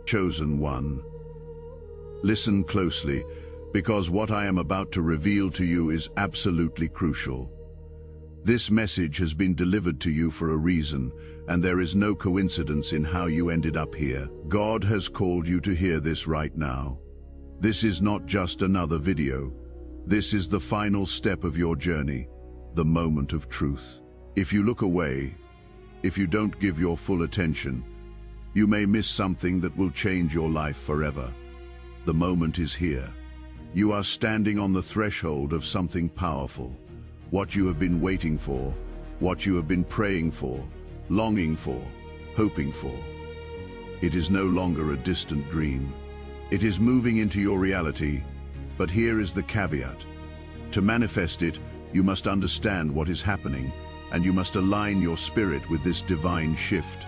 Chosen one. Listen closely, because what I am about to reveal to you is absolutely crucial. This message has been delivered to you for a reason, and there is no coincidence in how you ended up here. God has called you to hear this right now. This is not just another video. This is the final step of your journey, the moment of truth. If you look away, if you don't give your full attention, you may miss something that will change your life forever. The moment is here. You are standing on the threshold of something powerful. What you have been waiting for, what you have been praying for, longing for, hoping for. It is no longer a distant dream. It is moving into your reality, but here is the caveat. To manifest it, you must understand what is happening, and you must align your spirit with this divine shift.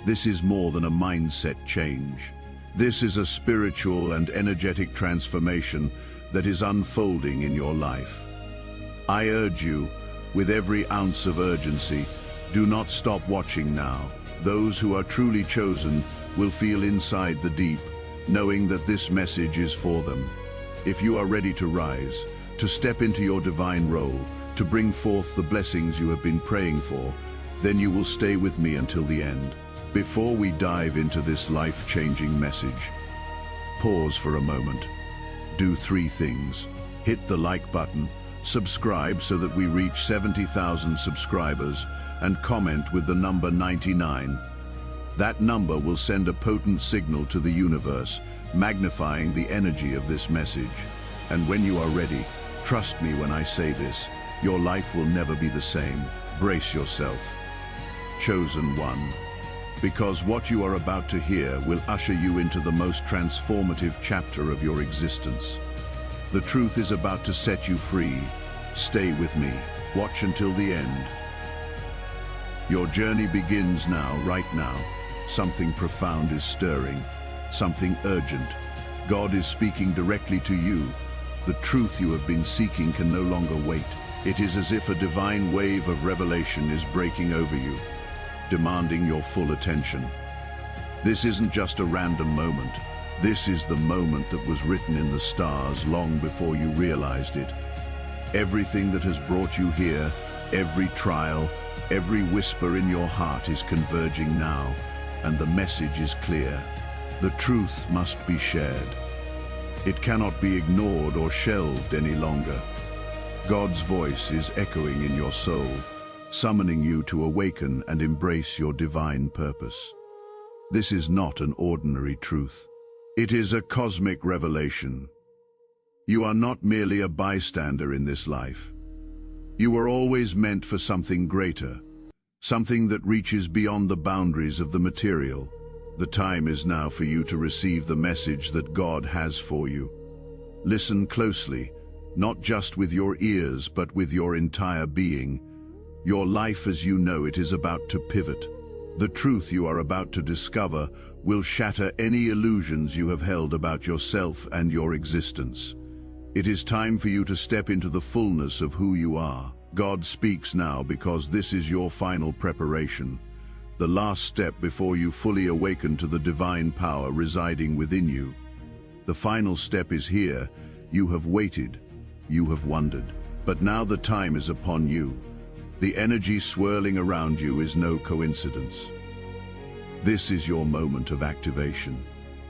This is more than a mindset change. This is a spiritual and energetic transformation that is unfolding in your life. I urge you, with every ounce of urgency, do not stop watching now. Those who are truly chosen will feel inside the deep, knowing that this message is for them. If you are ready to rise, to step into your divine role, to bring forth the blessings you have been praying for, then you will stay with me until the end. Before we dive into this life-changing message, pause for a moment. Do 3 things. Hit the like button, subscribe so that we reach 70,000 subscribers, and comment with the number 99. That number will send a potent signal to the universe, magnifying the energy of this message. And when you are ready, trust me when I say this, your life will never be the same. Brace yourself. Chosen one. Because what you are about to hear will usher you into the most transformative chapter of your existence. The truth is about to set you free. Stay with me. Watch until the end. Your journey begins now, right now. Something profound is stirring, something urgent. God is speaking directly to you. The truth you have been seeking can no longer wait. It is as if a divine wave of revelation is breaking over you, demanding your full attention. This isn't just a random moment. This is the moment that was written in the stars long before you realized it. Everything that has brought you here, every trial, every whisper in your heart is converging now, and the message is clear. The truth must be shared. It cannot be ignored or shelved any longer. God's voice is echoing in your soul, summoning you to awaken and embrace your divine purpose. This is not an ordinary truth. It is a cosmic revelation. You are not merely a bystander in this life. You were always meant for something greater, something that reaches beyond the boundaries of the material. The time is now for you to receive the message that God has for you. Listen closely, not just with your ears, but with your entire being. Your life as you know it is about to pivot. The truth you are about to discover will shatter any illusions you have held about yourself and your existence. It is time for you to step into the fullness of who you are. God speaks now because this is your final preparation, the last step before you fully awaken to the divine power residing within you. The final step is here. You have waited, you have wondered, but now the time is upon you. The energy swirling around you is no coincidence. This is your moment of activation.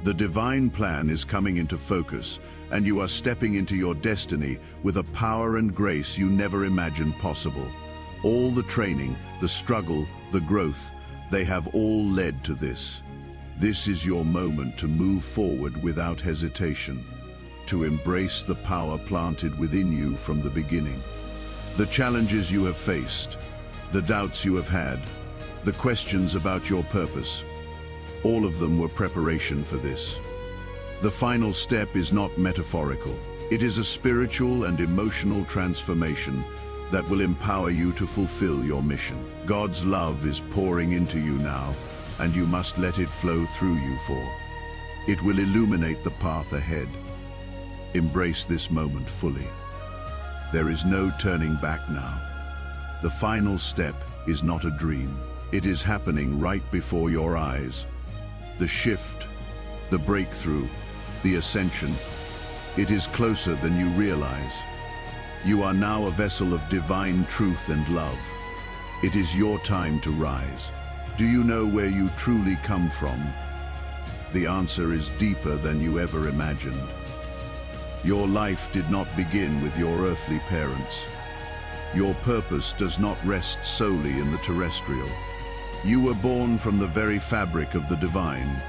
The divine plan is coming into focus, and you are stepping into your destiny with a power and grace you never imagined possible. All the training, the struggle, the growth, they have all led to this. This is your moment to move forward without hesitation, to embrace the power planted within you from the beginning. The challenges you have faced, the doubts you have had, the questions about your purpose, all of them were preparation for this. The final step is not metaphorical. It is a spiritual and emotional transformation that will empower you to fulfill your mission. God's love is pouring into you now, and you must let it flow through you, for it will illuminate the path ahead. Embrace this moment fully. There is no turning back now. The final step is not a dream. It is happening right before your eyes. The shift, the breakthrough, the ascension. It is closer than you realize. You are now a vessel of divine truth and love. It is your time to rise. Do you know where you truly come from? The answer is deeper than you ever imagined. Your life did not begin with your earthly parents. Your purpose does not rest solely in the terrestrial. You were born from the very fabric of the divine.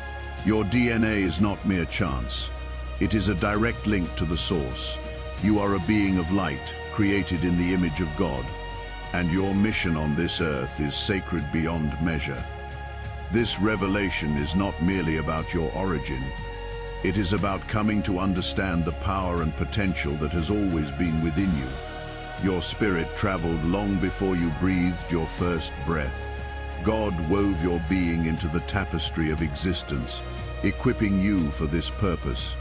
Your DNA is not mere chance. It is a direct link to the source. You are a being of light, created in the image of God, and your mission on this earth is sacred beyond measure. This revelation is not merely about your origin. It is about coming to understand the power and potential that has always been within you. Your spirit traveled long before you breathed your first breath. God wove your being into the tapestry of existence, equipping you for this purpose.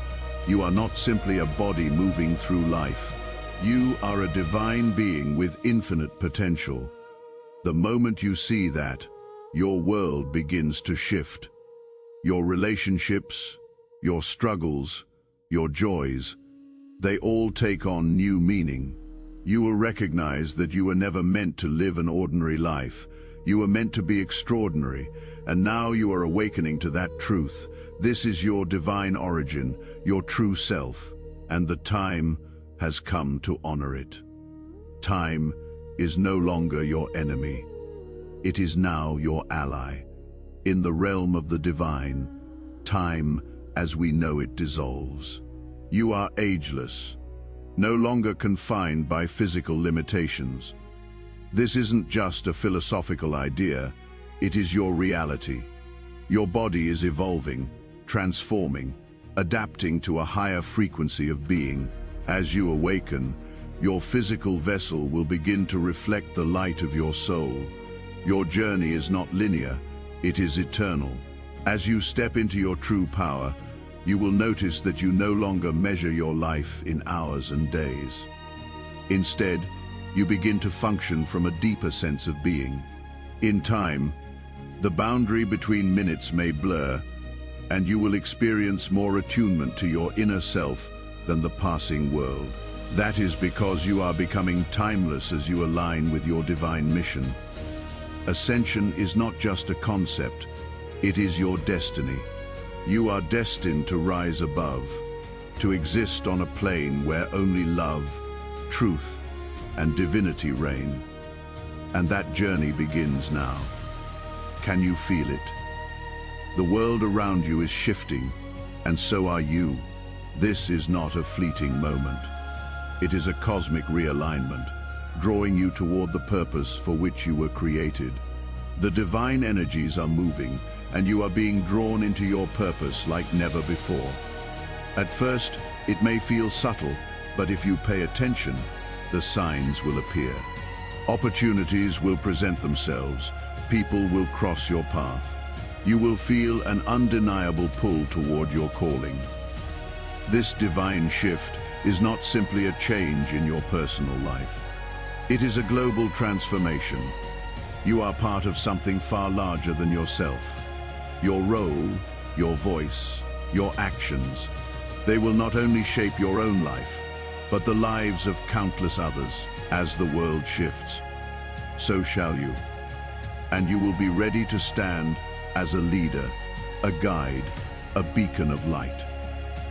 You are not simply a body moving through life. You are a divine being with infinite potential. The moment you see that, your world begins to shift. Your relationships, your struggles, your joys, they all take on new meaning. You will recognize that you were never meant to live an ordinary life. You were meant to be extraordinary, and now you are awakening to that truth. This is your divine origin, your true self, and the time has come to honor it. Time is no longer your enemy. It is now your ally. In the realm of the divine, time, as we know it, dissolves. You are ageless, no longer confined by physical limitations. This isn't just a philosophical idea, it is your reality. Your body is evolving, transforming, adapting to a higher frequency of being. As you awaken, your physical vessel will begin to reflect the light of your soul. Your journey is not linear, it is eternal. As you step into your true power, you will notice that you no longer measure your life in hours and days. Instead, you begin to function from a deeper sense of being. In time, the boundary between minutes may blur, and you will experience more attunement to your inner self than the passing world. That is because you are becoming timeless as you align with your divine mission. Ascension is not just a concept, it is your destiny. You are destined to rise above, to exist on a plane where only love, truth, and divinity reign. And that journey begins now. Can you feel it? The world around you is shifting, and so are you. This is not a fleeting moment. It is a cosmic realignment, drawing you toward the purpose for which you were created. The divine energies are moving, and you are being drawn into your purpose like never before. At first, it may feel subtle, but if you pay attention, the signs will appear. Opportunities will present themselves. People will cross your path. You will feel an undeniable pull toward your calling. This divine shift is not simply a change in your personal life. It is a global transformation. You are part of something far larger than yourself. Your role, your voice, your actions, they will not only shape your own life, but the lives of countless others. As the world shifts, so shall you. And you will be ready to stand as a leader, a guide, a beacon of light.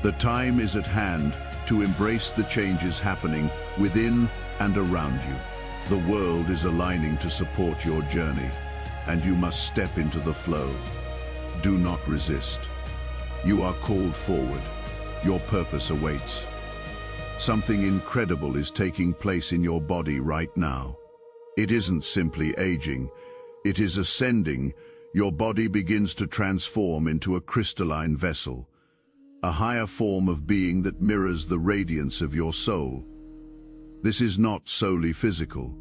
The time is at hand to embrace the changes happening within and around you. The world is aligning to support your journey, and you must step into the flow. Do not resist. You are called forward. Your purpose awaits. Something incredible is taking place in your body right now. It isn't simply aging, it is ascending. Your body begins to transform into a crystalline vessel, a higher form of being that mirrors the radiance of your soul. This is not solely physical.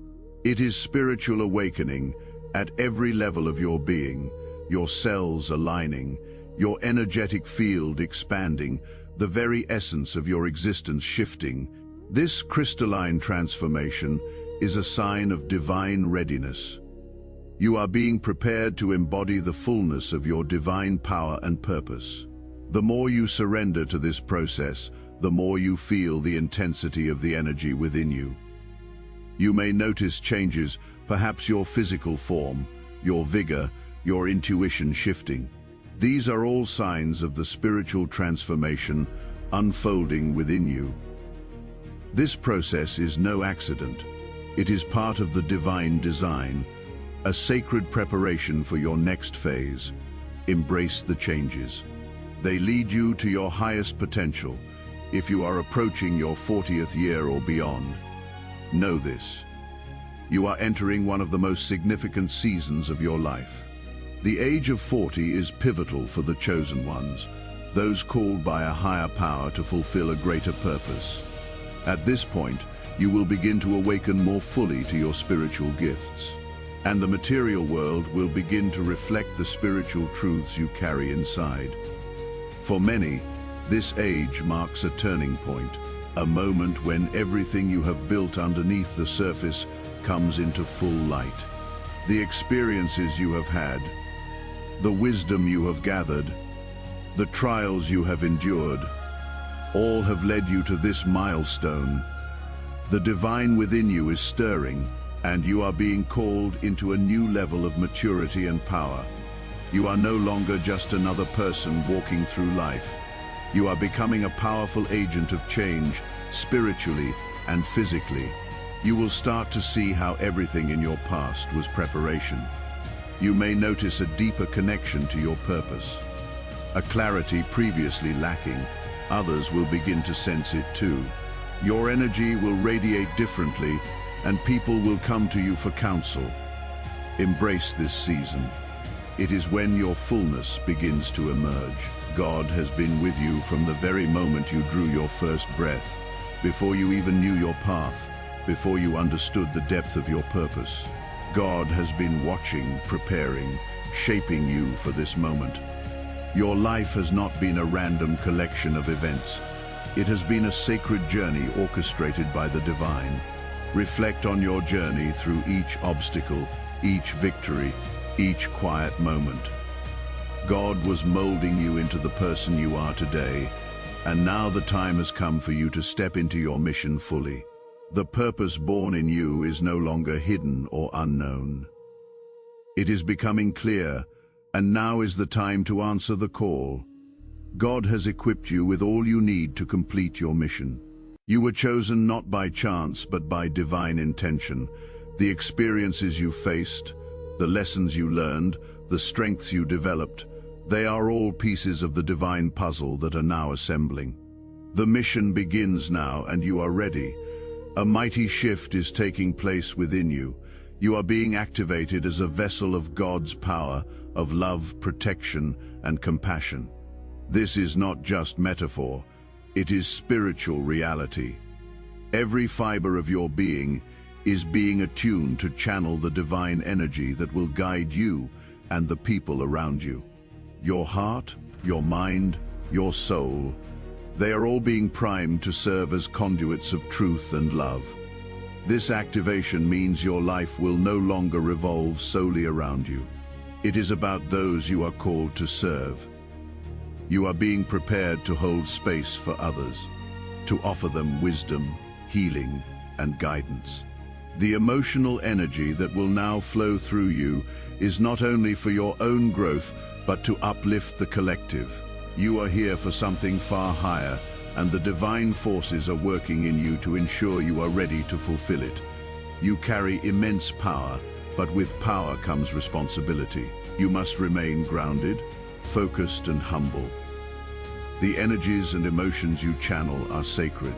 It is spiritual awakening at every level of your being, your cells aligning, your energetic field expanding, the very essence of your existence shifting. This crystalline transformation is a sign of divine readiness. You are being prepared to embody the fullness of your divine power and purpose. The more you surrender to this process, the more you feel the intensity of the energy within you. You may notice changes, perhaps your physical form, your vigor, your intuition shifting. These are all signs of the spiritual transformation unfolding within you. This process is no accident. It is part of the divine design, a sacred preparation for your next phase. Embrace the changes. They lead you to your highest potential if you are approaching your 40th year or beyond. Know this. You are entering one of the most significant seasons of your life. The age of 40 is pivotal for the chosen ones, those called by a higher power to fulfill a greater purpose. At this point, you will begin to awaken more fully to your spiritual gifts, and the material world will begin to reflect the spiritual truths you carry inside. For many, this age marks a turning point, a moment when everything you have built underneath the surface comes into full light. The experiences you have had, the wisdom you have gathered, the trials you have endured, all have led you to this milestone. The divine within you is stirring, and you are being called into a new level of maturity and power. You are no longer just another person walking through life. You are becoming a powerful agent of change, spiritually and physically. You will start to see how everything in your past was preparation. You may notice a deeper connection to your purpose, a clarity previously lacking. Others will begin to sense it too. Your energy will radiate differently, and people will come to you for counsel. Embrace this season. It is when your fullness begins to emerge. God has been with you from the very moment you drew your first breath, before you even knew your path, before you understood the depth of your purpose. God has been watching, preparing, shaping you for this moment. Your life has not been a random collection of events. It has been a sacred journey orchestrated by the divine. Reflect on your journey through each obstacle, each victory, each quiet moment. God was molding you into the person you are today, and now the time has come for you to step into your mission fully. The purpose born in you is no longer hidden or unknown. It is becoming clear, and now is the time to answer the call. God has equipped you with all you need to complete your mission. You were chosen not by chance, but by divine intention. The experiences you faced, the lessons you learned, the strengths you developed, they are all pieces of the divine puzzle that are now assembling. The mission begins now, and you are ready. A mighty shift is taking place within you. You are being activated as a vessel of God's power, of love, protection, and compassion. This is not just metaphor, it is spiritual reality. Every fiber of your being is being attuned to channel the divine energy that will guide you and the people around you. Your heart, your mind, your soul, they are all being primed to serve as conduits of truth and love. This activation means your life will no longer revolve solely around you. It is about those you are called to serve. You are being prepared to hold space for others, to offer them wisdom, healing, and guidance. The emotional energy that will now flow through you is not only for your own growth, but to uplift the collective. You are here for something far higher, and the divine forces are working in you to ensure you are ready to fulfill it. You carry immense power, but with power comes responsibility. You must remain grounded, focused, and humble. The energies and emotions you channel are sacred.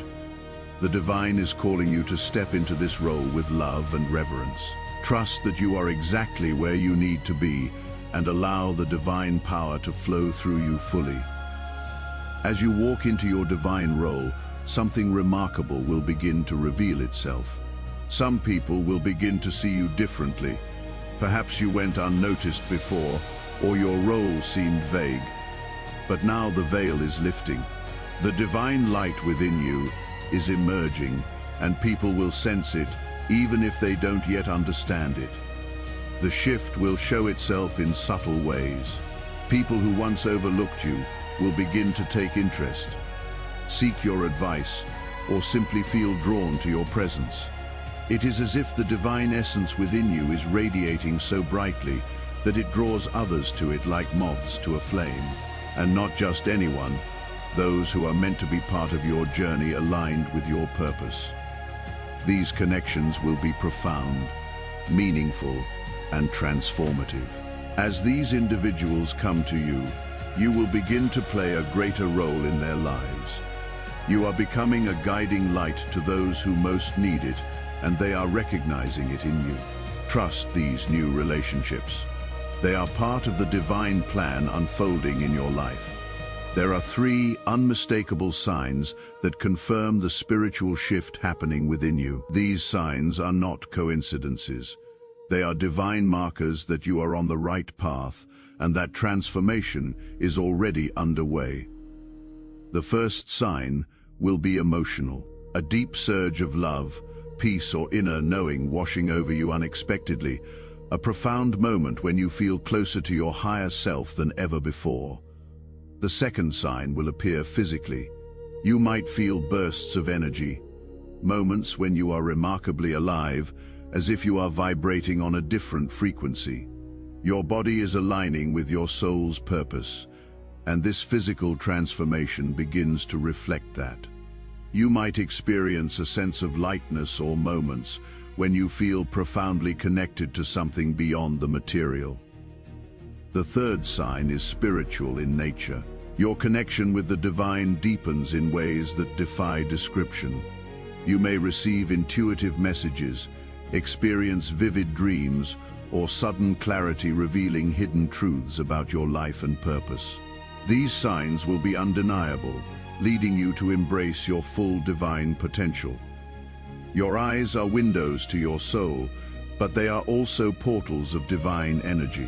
The divine is calling you to step into this role with love and reverence. Trust that you are exactly where you need to be, and allow the divine power to flow through you fully. As you walk into your divine role, something remarkable will begin to reveal itself. Some people will begin to see you differently. Perhaps you went unnoticed before, or your role seemed vague. But now the veil is lifting. The divine light within you is emerging, and people will sense it, even if they don't yet understand it. The shift will show itself in subtle ways. People who once overlooked you, will begin to take interest, seek your advice, or simply feel drawn to your presence. It is as if the divine essence within you is radiating so brightly that it draws others to it like moths to a flame. And not just anyone, those who are meant to be part of your journey aligned with your purpose. These connections will be profound, meaningful, and transformative. As these individuals come to you, you will begin to play a greater role in their lives. You are becoming a guiding light to those who most need it, and they are recognizing it in you. Trust these new relationships. They are part of the divine plan unfolding in your life. There are 3 unmistakable signs that confirm the spiritual shift happening within you. These signs are not coincidences. They are divine markers that you are on the right path and that transformation is already underway. The first sign will be emotional. A deep surge of love, peace, or inner knowing washing over you unexpectedly. A profound moment when you feel closer to your higher self than ever before. The second sign will appear physically. You might feel bursts of energy, moments when you are remarkably alive, as if you are vibrating on a different frequency. Your body is aligning with your soul's purpose, and this physical transformation begins to reflect that. You might experience a sense of lightness or moments when you feel profoundly connected to something beyond the material. The third sign is spiritual in nature. Your connection with the divine deepens in ways that defy description. You may receive intuitive messages, experience vivid dreams, or sudden clarity revealing hidden truths about your life and purpose. These signs will be undeniable, leading you to embrace your full divine potential. Your eyes are windows to your soul, but they are also portals of divine energy.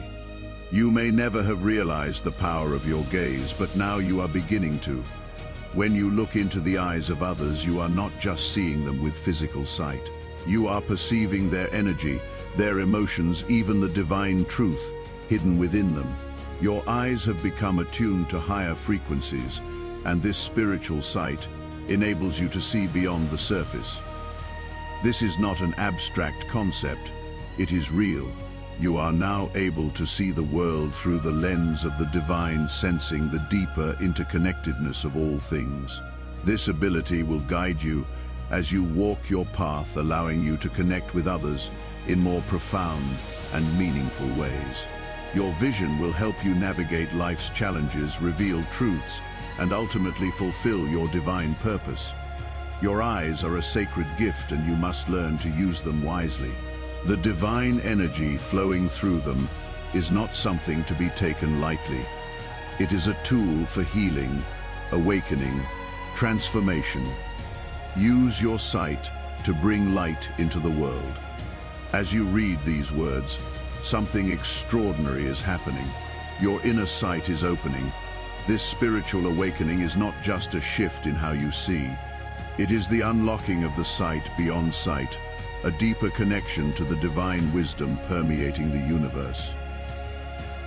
You may never have realized the power of your gaze, but now you are beginning to. When you look into the eyes of others, you are not just seeing them with physical sight. You are perceiving their energy, their emotions, even the divine truth hidden within them. Your eyes have become attuned to higher frequencies, and this spiritual sight enables you to see beyond the surface. This is not an abstract concept, it is real. You are now able to see the world through the lens of the divine, sensing the deeper interconnectedness of all things. This ability will guide you as you walk your path, allowing you to connect with others in more profound and meaningful ways. Your vision will help you navigate life's challenges, reveal truths, and ultimately fulfill your divine purpose. Your eyes are a sacred gift, and you must learn to use them wisely. The divine energy flowing through them is not something to be taken lightly. It is a tool for healing, awakening, transformation. Use your sight to bring light into the world. As you read these words, something extraordinary is happening. Your inner sight is opening. This spiritual awakening is not just a shift in how you see. It is the unlocking of the sight beyond sight, a deeper connection to the divine wisdom permeating the universe.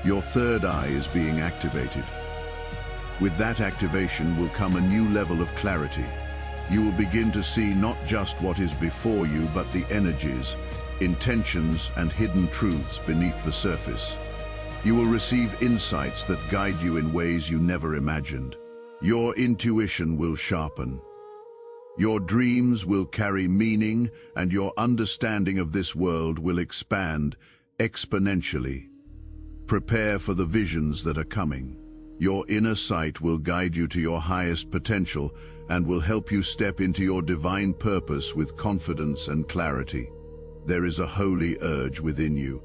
Your third eye is being activated. With that activation will come a new level of clarity. You will begin to see not just what is before you, but the energies, intentions, and hidden truths beneath the surface. You will receive insights that guide you in ways you never imagined. Your intuition will sharpen. Your dreams will carry meaning, and your understanding of this world will expand exponentially. Prepare for the visions that are coming. Your inner sight will guide you to your highest potential and will help you step into your divine purpose with confidence and clarity. There is a holy urge within you,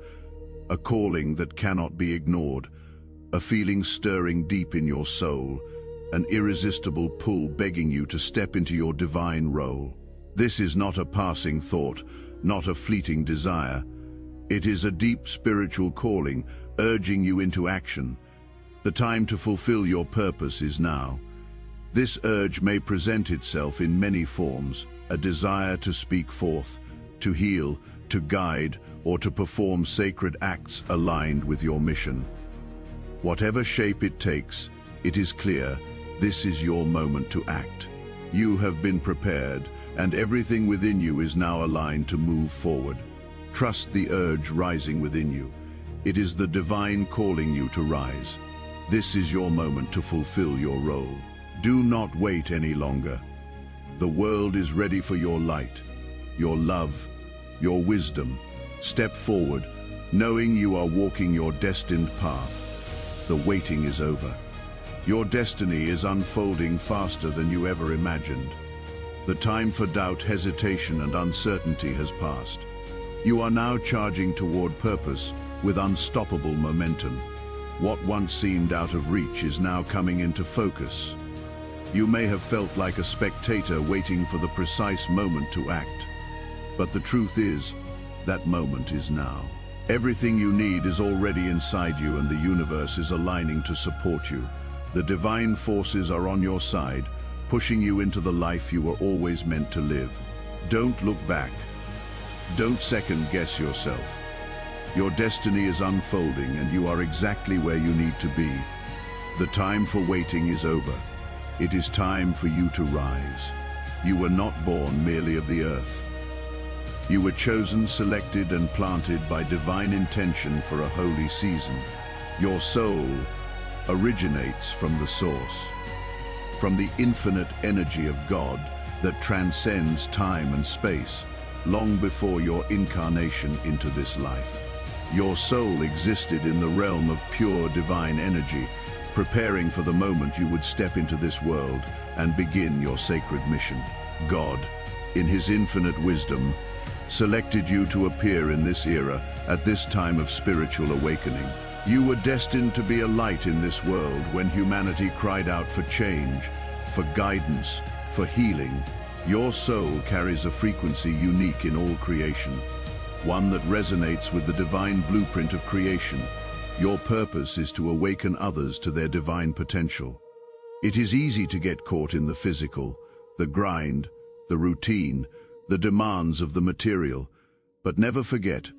a calling that cannot be ignored, a feeling stirring deep in your soul, an irresistible pull begging you to step into your divine role. This is not a passing thought, not a fleeting desire. It is a deep spiritual calling, urging you into action. The time to fulfill your purpose is now. This urge may present itself in many forms: a desire to speak forth, to heal, to guide, or to perform sacred acts aligned with your mission. Whatever shape it takes, It is clear, this is your moment to act. You have been prepared, and everything within you is now aligned to move forward. Trust the urge rising within you. It is the divine calling you to rise. This is your moment to fulfill your role. Do not wait any longer. The world is ready for your light, your love, your wisdom. Step forward, knowing you are walking your destined path. The waiting is over. Your destiny is unfolding faster than you ever imagined. The time for doubt, hesitation, and uncertainty has passed. You are now charging toward purpose with unstoppable momentum. What once seemed out of reach is now coming into focus. You may have felt like a spectator waiting for the precise moment to act. But the truth is, that moment is now. Everything you need is already inside you, and the universe is aligning to support you. The divine forces are on your side, pushing you into the life you were always meant to live. Don't look back. Don't second-guess yourself. Your destiny is unfolding, and you are exactly where you need to be. The time for waiting is over. It is time for you to rise. You were not born merely of the earth. You were chosen, selected, and planted by divine intention for a holy season. Your soul originates from the source, from the infinite energy of God that transcends time and space, long before your incarnation into this life. Your soul existed in the realm of pure divine energy, preparing for the moment you would step into this world and begin your sacred mission. God, in His infinite wisdom, selected you to appear in this era at this time of spiritual awakening. You were destined to be a light in this world when humanity cried out for change, for guidance, for healing. Your soul carries a frequency unique in all creation, one that resonates with the divine blueprint of creation. Your purpose is to awaken others to their divine potential. It is easy to get caught in the physical, the grind, the routine, the demands of the material. But never forget,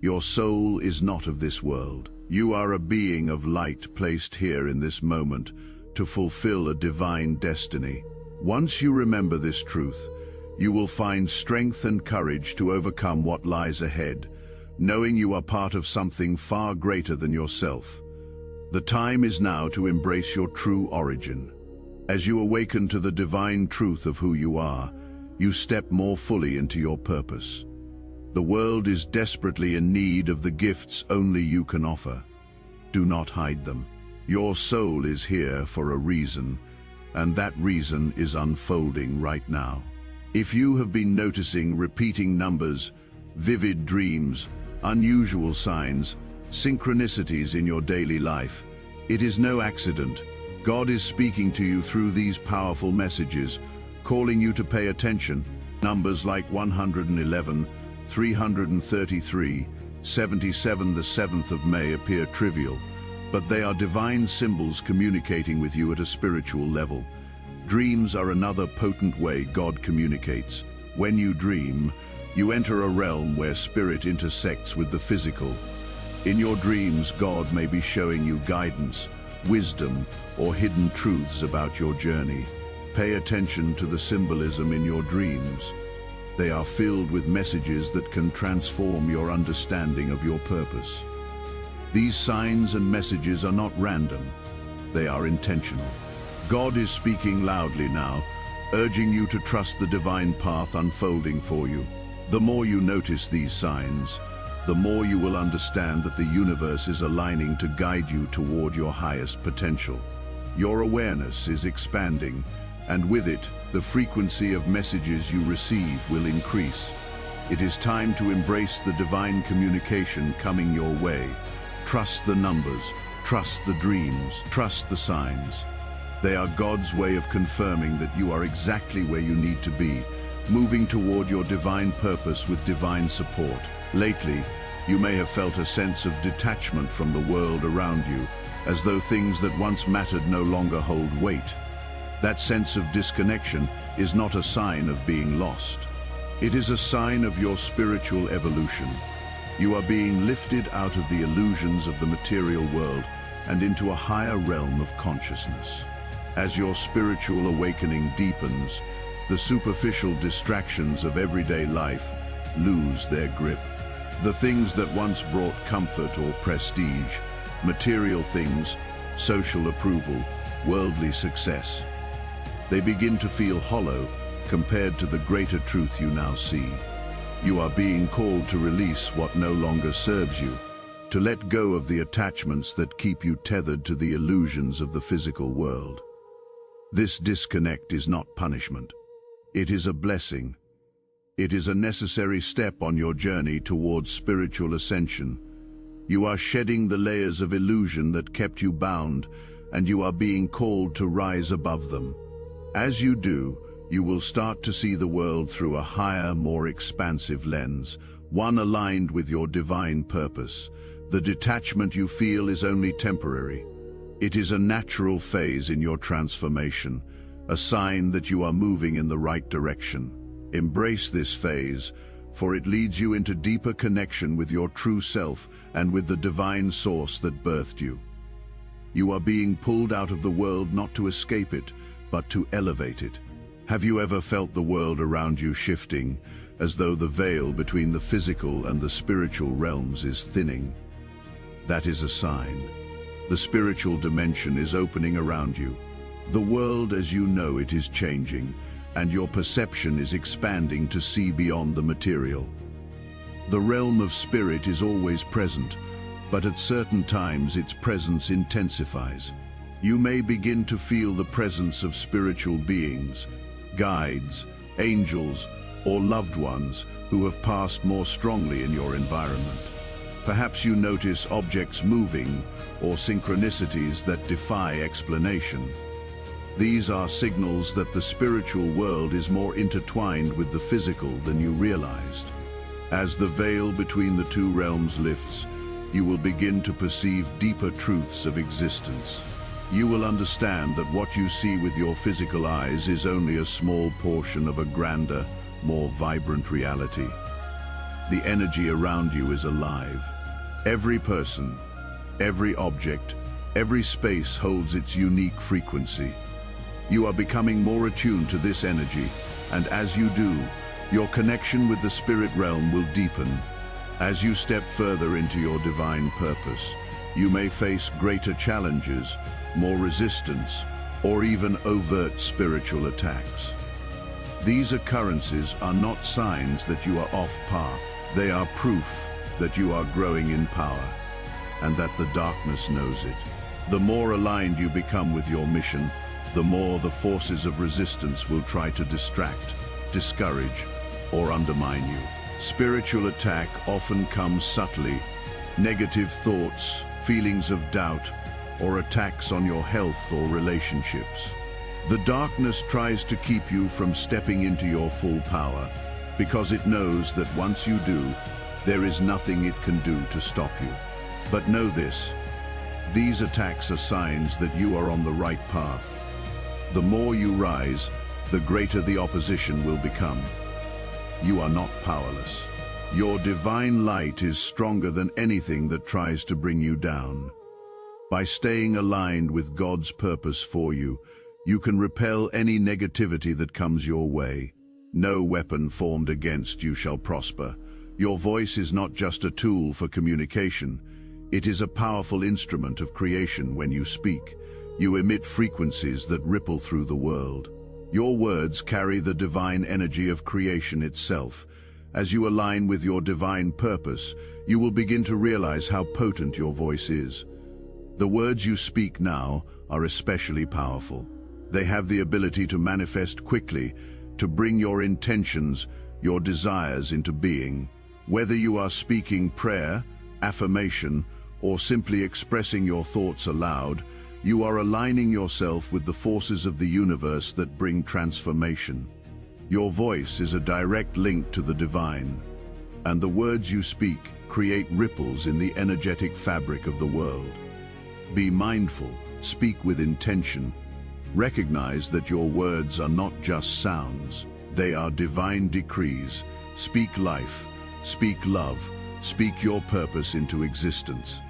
your soul is not of this world. You are a being of light placed here in this moment to fulfill a divine destiny. Once you remember this truth, you will find strength and courage to overcome what lies ahead, knowing you are part of something far greater than yourself. The time is now to embrace your true origin. As you awaken to the divine truth of who you are, you step more fully into your purpose. The world is desperately in need of the gifts only you can offer. Do not hide them. Your soul is here for a reason, and that reason is unfolding right now. If you have been noticing repeating numbers, vivid dreams, unusual signs, synchronicities in your daily life, it is no accident. God is speaking to you through these powerful messages, calling you to pay attention. Numbers like 111, 333, 77, the 7th of May appear trivial, but they are divine symbols communicating with you at a spiritual level. Dreams are another potent way God communicates. When you dream, you enter a realm where spirit intersects with the physical. In your dreams, God may be showing you guidance, wisdom, or hidden truths about your journey. Pay attention to the symbolism in your dreams. They are filled with messages that can transform your understanding of your purpose. These signs and messages are not random. They are intentional. God is speaking loudly now, urging you to trust the divine path unfolding for you. The more you notice these signs, the more you will understand that the universe is aligning to guide you toward your highest potential. Your awareness is expanding, and with it, the frequency of messages you receive will increase. It is time to embrace the divine communication coming your way. Trust the numbers, trust the dreams, trust the signs. They are God's way of confirming that you are exactly where you need to be, moving toward your divine purpose with divine support. Lately, you may have felt a sense of detachment from the world around you, as though things that once mattered no longer hold weight. That sense of disconnection is not a sign of being lost. It is a sign of your spiritual evolution. You are being lifted out of the illusions of the material world and into a higher realm of consciousness. As your spiritual awakening deepens, the superficial distractions of everyday life lose their grip. The things that once brought comfort or prestige, material things, social approval, worldly success, they begin to feel hollow compared to the greater truth you now see. You are being called to release what no longer serves you, to let go of the attachments that keep you tethered to the illusions of the physical world. This disconnect is not punishment. It is a blessing. It is a necessary step on your journey towards spiritual ascension. You are shedding the layers of illusion that kept you bound, and you are being called to rise above them. As you do, you will start to see the world through a higher, more expansive lens, one aligned with your divine purpose. The detachment you feel is only temporary. It is a natural phase in your transformation, a sign that you are moving in the right direction. Embrace this phase, for it leads you into deeper connection with your true self and with the divine source that birthed you. You are being pulled out of the world not to escape it, but to elevate it. Have you ever felt the world around you shifting, as though the veil between the physical and the spiritual realms is thinning? That is a sign. The spiritual dimension is opening around you. The world as you know it is changing, and your perception is expanding to see beyond the material. The realm of spirit is always present, but at certain times its presence intensifies. You may begin to feel the presence of spiritual beings, guides, angels, or loved ones who have passed more strongly in your environment. Perhaps you notice objects moving or synchronicities that defy explanation. These are signals that the spiritual world is more intertwined with the physical than you realized. As the veil between the two realms lifts, you will begin to perceive deeper truths of existence. You will understand that what you see with your physical eyes is only a small portion of a grander, more vibrant reality. The energy around you is alive. Every person, every object, every space holds its unique frequency. You are becoming more attuned to this energy, and as you do, your connection with the spirit realm will deepen. As you step further into your divine purpose, you may face greater challenges, more resistance, or even overt spiritual attacks. These occurrences are not signs that you are off path. They are proof that you are growing in power, and that the darkness knows it. The more aligned you become with your mission, the more the forces of resistance will try to distract, discourage, or undermine you. Spiritual attack often comes subtly. Negative thoughts, feelings of doubt, or attacks on your health or relationships. The darkness tries to keep you from stepping into your full power, because it knows that once you do, there is nothing it can do to stop you. But know this, these attacks are signs that you are on the right path. The more you rise, the greater the opposition will become. You are not powerless. Your divine light is stronger than anything that tries to bring you down. By staying aligned with God's purpose for you, you can repel any negativity that comes your way. No weapon formed against you shall prosper. Your voice is not just a tool for communication. It is a powerful instrument of creation. When you speak, you emit frequencies that ripple through the world. Your words carry the divine energy of creation itself. As you align with your divine purpose, you will begin to realize how potent your voice is. The words you speak now are especially powerful. They have the ability to manifest quickly, to bring your intentions, your desires into being. Whether you are speaking prayer, affirmation, or simply expressing your thoughts aloud, you are aligning yourself with the forces of the universe that bring transformation. Your voice is a direct link to the divine, and the words you speak create ripples in the energetic fabric of the world. Be mindful, speak with intention. Recognize that your words are not just sounds. They are divine decrees. Speak life, speak love, speak your purpose into existence.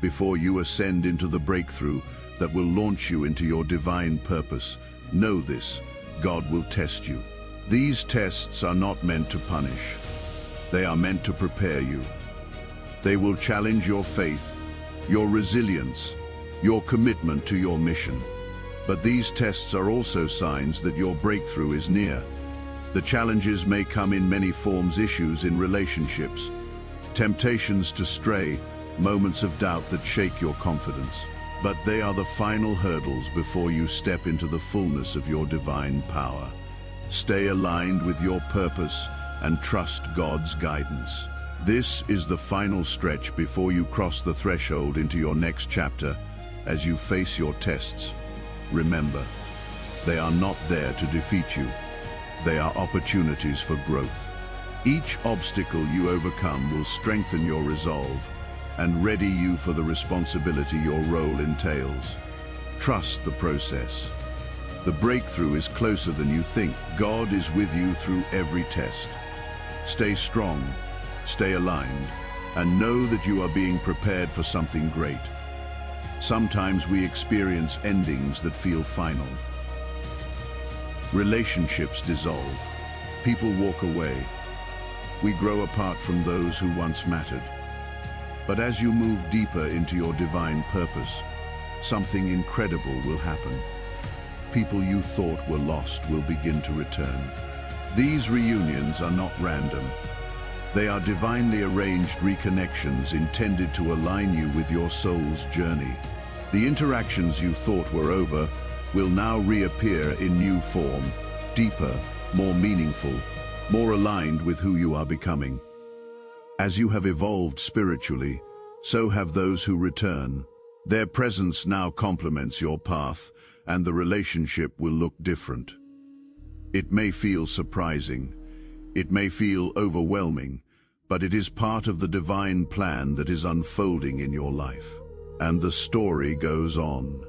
before you ascend into the breakthrough that will launch you into your divine purpose. Know this: God will test you. These tests are not meant to punish. They are meant to prepare you. They will challenge your faith, your resilience, your commitment to your mission. But these tests are also signs that your breakthrough is near. The challenges may come in many forms: issues in relationships, temptations to stray, moments of doubt that shake your confidence. But they are the final hurdles before you step into the fullness of your divine power. Stay aligned with your purpose and trust God's guidance. This is the final stretch before you cross the threshold into your next chapter. As you face your tests, remember, they are not there to defeat you. They are opportunities for growth. Each obstacle you overcome will strengthen your resolve and ready you for the responsibility your role entails. Trust the process. The breakthrough is closer than you think. God is with you through every test. Stay strong, stay aligned, and know that you are being prepared for something great. Sometimes we experience endings that feel final. Relationships dissolve. People walk away. We grow apart from those who once mattered. But as you move deeper into your divine purpose, something incredible will happen. People you thought were lost will begin to return. These reunions are not random. They are divinely arranged reconnections intended to align you with your soul's journey. The interactions you thought were over will now reappear in new form, deeper, more meaningful, more aligned with who you are becoming. As you have evolved spiritually, so have those who return. Their presence now complements your path, and the relationship will look different. It may feel surprising, it may feel overwhelming, but it is part of the divine plan that is unfolding in your life. And the story goes on.